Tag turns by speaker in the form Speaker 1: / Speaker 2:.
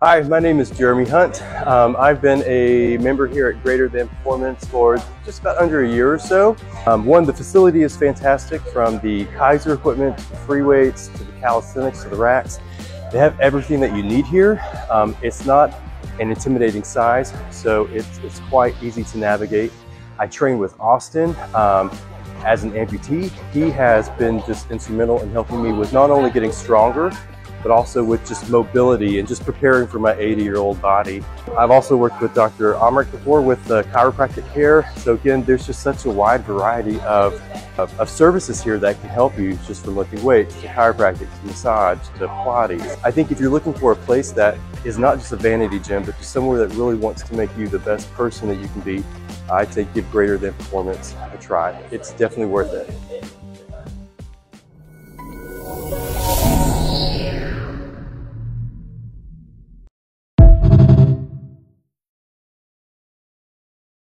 Speaker 1: Hi, my name is Jeremy Hunt. I've been a member here at Greater Than Performance for just about under a year or so. The facility is fantastic, from the Kaiser equipment to the free weights to the calisthenics to the racks. They have everything that you need here. It's not an intimidating size, so it's quite easy to navigate. I train with Austin as an amputee. He has been just instrumental in helping me with not only getting stronger, but also with just mobility and just preparing for my 80-year-old body. I've also worked with Dr. Amrik before with chiropractic care. So again, there's just such a wide variety of services here that can help you, just from lifting weights to chiropractic to massage to Pilates. I think if you're looking for a place that is not just a vanity gym, but just somewhere that really wants to make you the best person that you can be, I'd say give Greater Than Performance a try. It's definitely worth it.